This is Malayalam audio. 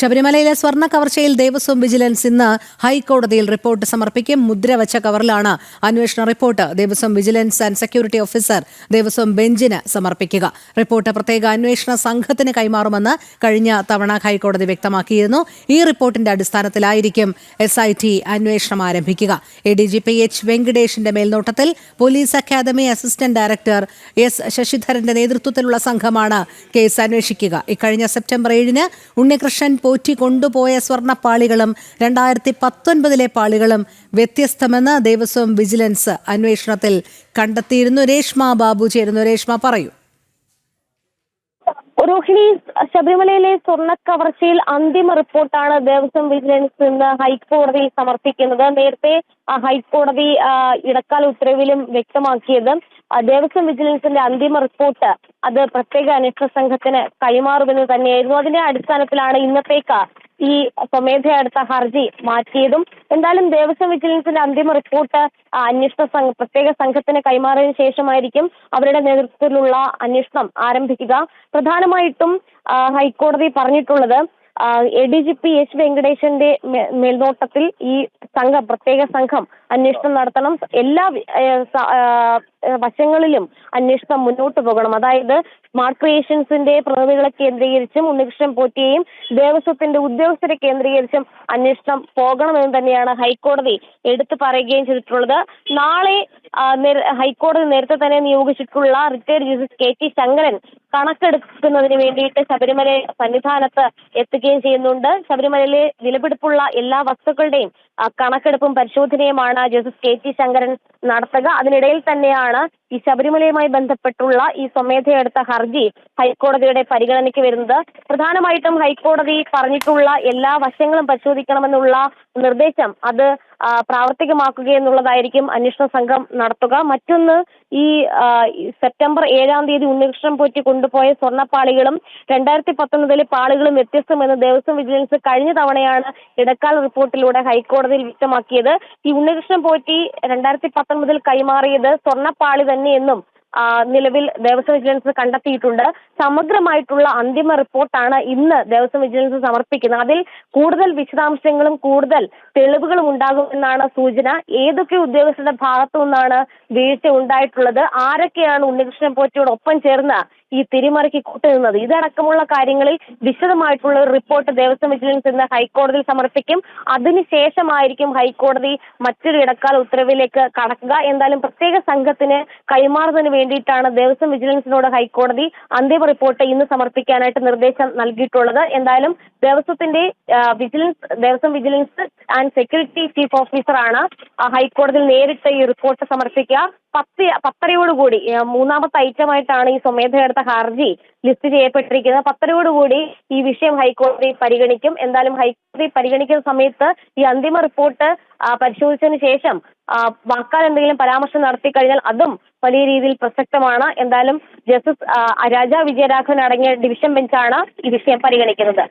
ശബരിമലയിലെ സ്വർണ്ണ കവർച്ചയിൽ ദേവസ്വം വിജിലൻസ് ഇന്ന് ഹൈക്കോടതിയിൽ റിപ്പോർട്ട് സമർപ്പിക്കും. മുദ്രവച്ച കവറിലാണ് അന്വേഷണ report Devaswom vigilance and security officer Devaswom ബെഞ്ചിന് സമർപ്പിക്കുക. റിപ്പോർട്ട് പ്രത്യേക അന്വേഷണ സംഘത്തിന് കൈമാറുമെന്ന് കഴിഞ്ഞ തവണ ഹൈക്കോടതി വ്യക്തമാക്കിയിരുന്നു. ഈ റിപ്പോർട്ടിന്റെ അടിസ്ഥാനത്തിലായിരിക്കും SIT അന്വേഷണം ആരംഭിക്കുക. ADGP H. വെങ്കടേഷിന്റെ മേൽനോട്ടത്തിൽ police academy assistant director S. ശശിധരന്റെ നേതൃത്വത്തിലുള്ള സംഘമാണ് കേസ് അന്വേഷിക്കുക. ഇക്കഴിഞ്ഞ സെപ്റ്റംബർ 7-ന് ഉണ്ണികൃഷ്ണൻ പോറ്റി കൊണ്ടുപോയ സ്വർണ്ണപ്പാളികളും 2019 പാളികളും വ്യത്യസ്തമെന്ന് ദേവസ്വം വിജിലൻസ് അന്വേഷണത്തിൽ കണ്ടെത്തിയിരുന്നു. രേഷ്മ ബാബു ചേരുന്നു. രേഷ്മ, പറയൂ. രോഹിണി, ശബരിമലയിലെ സ്വർണ്ണ കവർച്ചയിൽ അന്തിമ റിപ്പോർട്ടാണ് ദേവസ്വം വിജിലൻസ് ഇന്ന് ഹൈക്കോടതിയിൽ സമർപ്പിക്കുന്നത്. നേരത്തെ ഹൈക്കോടതി ഇടക്കാല ഉത്തരവിലും വ്യക്തമാക്കിയത് ദേവസ്വം വിജിലൻസിന്റെ അന്തിമ റിപ്പോർട്ട് അത് പ്രത്യേക അന്വേഷണ സംഘത്തിന് കൈമാറുമെന്ന് തന്നെയായിരുന്നു. അതിന്റെ അടിസ്ഥാനത്തിലാണ് ഇന്നത്തേക്ക് ഈ സ്വമേധയാ എടുത്ത ഹർജി മാറ്റിയതും. എന്തായാലും ദേവസ്വം വിജിലൻസിന്റെ അന്തിമ റിപ്പോർട്ട് പ്രത്യേക സംഘത്തിന് കൈമാറിയതിനു ശേഷമായിരിക്കും അവരുടെ നേതൃത്വത്തിലുള്ള അന്വേഷണം ആരംഭിക്കുക. പ്രധാനമായിട്ടും ഹൈക്കോടതി പറഞ്ഞിട്ടുള്ളത് ADGP H. വെങ്കടേഷിന്റെ മേൽനോട്ടത്തിൽ ഈ പ്രത്യേക സംഘം അന്വേഷണം നടത്തണം. എല്ലാ വശങ്ങളിലും അന്വേഷണം മുന്നോട്ട് പോകണം. അതായത് സ്മാർട്ട് ക്രിയേഷൻസിന്റെ പ്രതിനിധികളെ കേന്ദ്രീകരിച്ചും ഉണ്ണികൃഷ്ണൻ പോറ്റിയെയും ദേവസ്വത്തിന്റെ ഉദ്യോഗസ്ഥരെ കേന്ദ്രീകരിച്ചും അന്വേഷണം പോകണമെന്ന് തന്നെയാണ് ഹൈക്കോടതി എടുത്തു പറയുകയും ചെയ്തിട്ടുള്ളത്. നാളെ ഹൈക്കോടതി നേരത്തെ തന്നെ നിയോഗിച്ചിട്ടുള്ള റിട്ടയർഡ് ജസ്റ്റിസ് KT ശങ്കരൻ കണക്കെടുക്കുന്നതിന് വേണ്ടിയിട്ട് ശബരിമല സന്നിധാനത്ത് എത്തുകയും ചെയ്യുന്നുണ്ട്. ശബരിമലയിലെ വിലപിടിപ്പുള്ള എല്ലാ വസ്തുക്കളുടെയും കണക്കെടുപ്പും പരിശോധനയുമാണ് ജസ്റ്റിസ് KT ശങ്കരൻ നടത്തുക. അതിനിടയിൽ തന്നെയാണ് ഈ ശബരിമലയുമായി ബന്ധപ്പെട്ടുള്ള ഈ സ്വമേധയാ എടുത്ത ഹർജി ഹൈക്കോടതിയുടെ പരിഗണനയ്ക്ക് വരുന്നത്. പ്രധാനമായിട്ടും ഹൈക്കോടതി പറഞ്ഞിട്ടുള്ള എല്ലാ വശങ്ങളും പരിശോധിക്കണമെന്നുള്ള നിർദ്ദേശം അത് പ്രാവർത്തികമാക്കുക എന്നുള്ളതായിരിക്കും അന്വേഷണ സംഘം നടത്തുക. മറ്റൊന്ന്, ഈ സെപ്റ്റംബർ 7-ാം തീയതി ഉണ്ണികൃഷ്ണൻ പോറ്റി കൊണ്ടുപോയ സ്വർണ്ണപ്പാളികളും 2019 പാളികളും വ്യത്യസ്തമെന്ന് ദേവസ്വം വിജിലൻസ് കഴിഞ്ഞ തവണയാണ് ഇടക്കാല റിപ്പോർട്ടിലൂടെ ഹൈക്കോടതിയിൽ വ്യക്തമാക്കിയത്. ഈ ഉണ്ണികൃഷ്ണൻ പോറ്റി 2019 കൈമാറിയത് സ്വർണ്ണപ്പാളി തന്നെയെന്നും നിലവിൽ ദേവസ്വം വിജിലൻസ് കണ്ടെത്തിയിട്ടുണ്ട്. സമഗ്രമായിട്ടുള്ള അന്തിമ റിപ്പോർട്ടാണ് ഇന്ന് ദേവസ്വം വിജിലൻസ് സമർപ്പിക്കുന്നത്. അതിൽ കൂടുതൽ വിശദാംശങ്ങളും കൂടുതൽ തെളിവുകളും ഉണ്ടാകുമെന്നാണ് സൂചന. ഏതൊക്കെ ഉദ്യോഗസ്ഥരുടെ ഭാഗത്തു നിന്നാണ് വീഴ്ച ഉണ്ടായിട്ടുള്ളത്, ആരൊക്കെയാണ് ഉണ്ണികൃഷ്ണൻ പോറ്റിയോടൊപ്പം ചേർന്ന് ഈ തിരിമറിക്ക് കൂട്ടുനിന്നത്, ഇതടക്കമുള്ള കാര്യങ്ങളിൽ വിശദമായിട്ടുള്ള ഒരു റിപ്പോർട്ട് ദേവസ്വം വിജിലൻസ് ഇന്ന് ഹൈക്കോടതിയിൽ സമർപ്പിക്കും. അതിനുശേഷമായിരിക്കും ഹൈക്കോടതി മറ്റൊരു ഇടക്കാല ഉത്തരവിലേക്ക് കടക്കുക. എന്തായാലും പ്രത്യേക സംഘത്തിന് കൈമാറുന്നതിന് വേണ്ടിയിട്ടാണ് ദേവസ്വം വിജിലൻസിനോട് ഹൈക്കോടതി അന്തിമ റിപ്പോർട്ട് ഇന്ന് സമർപ്പിക്കാനായിട്ട് നിർദ്ദേശം നൽകിയിട്ടുള്ളത്. എന്തായാലും Devaswom vigilance and security chief ഓഫീസറാണ് ഹൈക്കോടതിയിൽ നേരിട്ട് ഈ റിപ്പോർട്ട് സമർപ്പിക്കുക. 10:30 മൂന്നാമത്തെ ഐറ്റമായിട്ടാണ് ഈ സ്വമേധയാ എടുത്ത ഹർജി ലിസ്റ്റ് ചെയ്യപ്പെട്ടിരിക്കുന്നത്. 10:30 ഈ വിഷയം ഹൈക്കോടതി പരിഗണിക്കും. എന്തായാലും ഹൈക്കോടതി പരിഗണിക്കുന്ന സമയത്ത് ഈ അന്തിമ റിപ്പോർട്ട് പരിശോധിച്ചതിന് ശേഷം വാക്കാൽ എന്തെങ്കിലും പരാമർശം നടത്തി കഴിഞ്ഞാൽ അതും വലിയ രീതിയിൽ പ്രസക്തമാണ്. എന്തായാലും ജസ്റ്റിസ് രാജ വിജയരാഘവൻ അടങ്ങിയ ഡിവിഷൻ ബെഞ്ചാണ് ഈ വിഷയം പരിഗണിക്കുന്നത്.